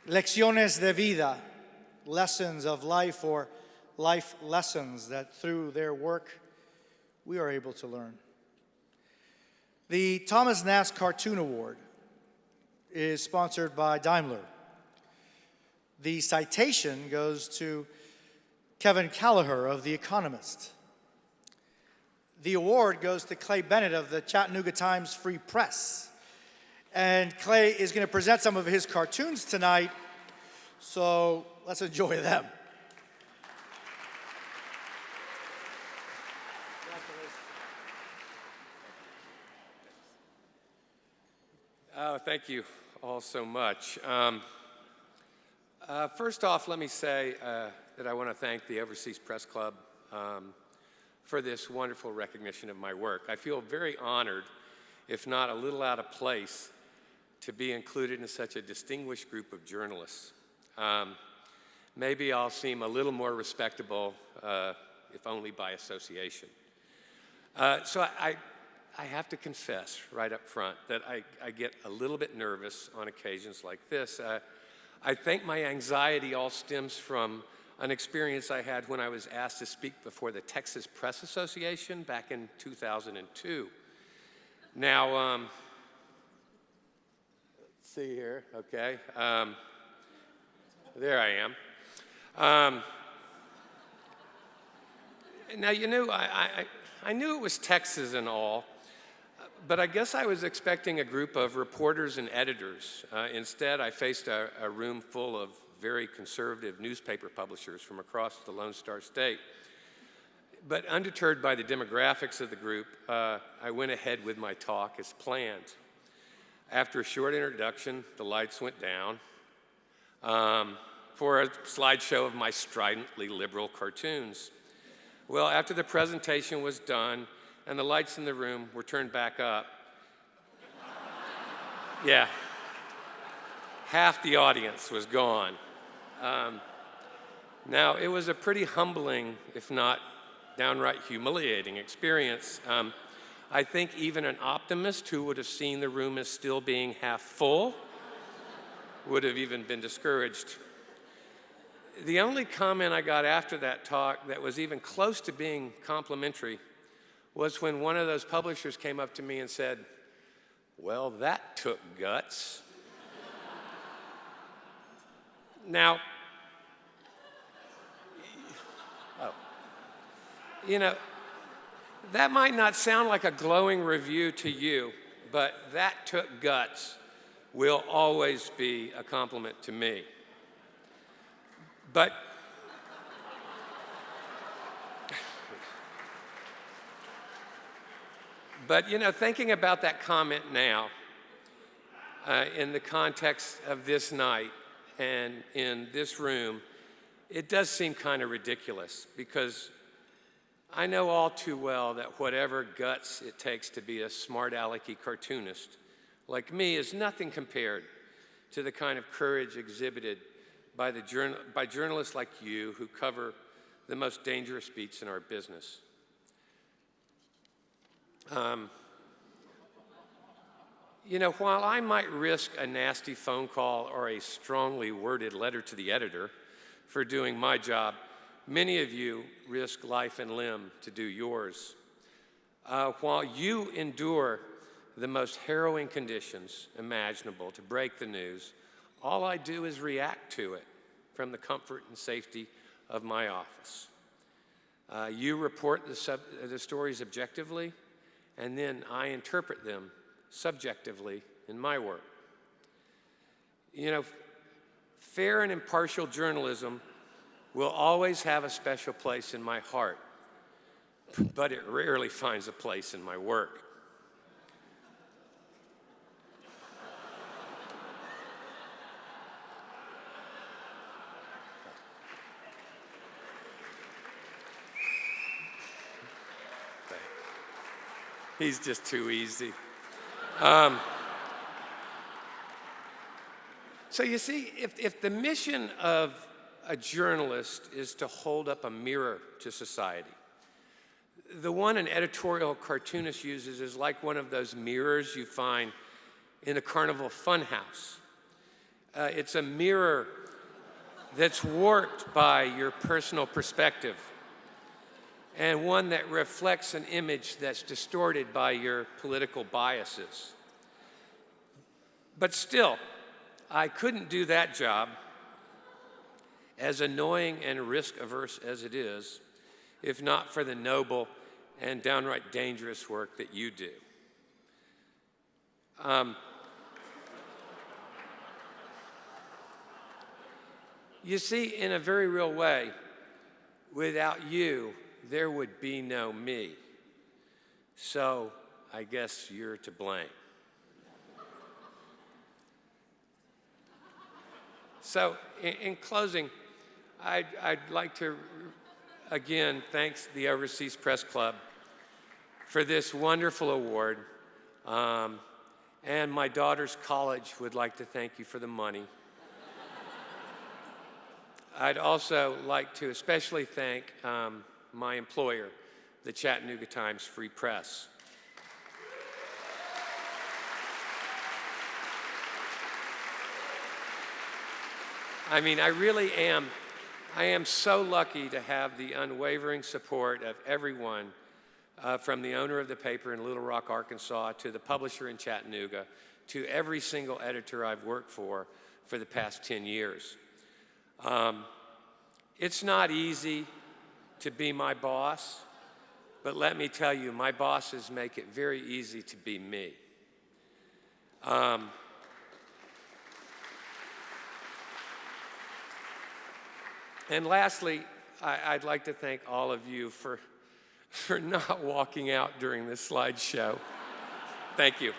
lecciones de vida, lessons of life or life lessons that through their work we are able to learn. The Thomas Nast Cartoon Award is sponsored by Daimler. The citation goes to Kevin Callagher of The Economist. The award goes to Clay Bennett of the Chattanooga Times Free Press. And Clay is going to present some of his cartoons tonight, so let's enjoy them. Oh, thank you all so much. First off, let me say that I want to thank the Overseas Press Club for this wonderful recognition of my work. I feel very honored, if not a little out of place, to be included in such a distinguished group of journalists. Maybe I'll seem a little more respectable, if only by association. So I have to confess right up front that I get a little bit nervous on occasions like this. I think my anxiety all stems from an experience I had when I was asked to speak before the Texas Press Association back in 2002. Now, let's see here, okay. There I am. Now, you know, I knew it was Texas and all, but I guess I was expecting a group of reporters and editors. Instead, I faced a room full of very conservative newspaper publishers from across the Lone Star State. But undeterred by the demographics of the group, I went ahead with my talk as planned. After a short introduction, the lights went down for a slideshow of my stridently liberal cartoons. Well, after the presentation was done and the lights in the room were turned back up, yeah, half the audience was gone. Now, it was a pretty humbling, if not downright humiliating experience. I think even an optimist who would have seen the room as still being half full would have even been discouraged. The only comment I got after that talk that was even close to being complimentary was when one of those publishers came up to me and said, "Well, that took guts." Now, you know, that might not sound like a glowing review to you, but "that took guts" will always be a compliment to me. But you know, thinking about that comment now, in the context of this night and in this room, it does seem kind of ridiculous, because I know all too well that whatever guts it takes to be a smart-alecky cartoonist like me is nothing compared to the kind of courage exhibited by journalists like you who cover the most dangerous beats in our business. You know, while I might risk a nasty phone call or a strongly worded letter to the editor for doing my job, many of you risk life and limb to do yours. While you endure the most harrowing conditions imaginable to break the news, all I do is react to it from the comfort and safety of my office. You report the stories objectively, and then I interpret them subjectively in my work. You know, fair and impartial journalism will always have a special place in my heart, but it rarely finds a place in my work. He's just too easy. So you see, if the mission of a journalist is to hold up a mirror to society, the one an editorial cartoonist uses is like one of those mirrors you find in a carnival funhouse. It's a mirror that's warped by your personal perspective, and one that reflects an image that's distorted by your political biases. But still, I couldn't do that job, as annoying and risk-averse as it is, if not for the noble and downright dangerous work that you do. You see, in a very real way, without you, there would be no me. So I guess you're to blame. So in closing, I'd like to, again, thank the Overseas Press Club for this wonderful award. And my daughter's college would like to thank you for the money. I'd also like to especially thank my employer, the Chattanooga Times Free Press. I mean, I am so lucky to have the unwavering support of everyone, from the owner of the paper in Little Rock, Arkansas, to the publisher in Chattanooga, to every single editor I've worked for the past 10 years. It's not easy to be my boss, but let me tell you, my bosses make it very easy to be me. And lastly, I'd like to thank all of you for not walking out during this slideshow. Thank you.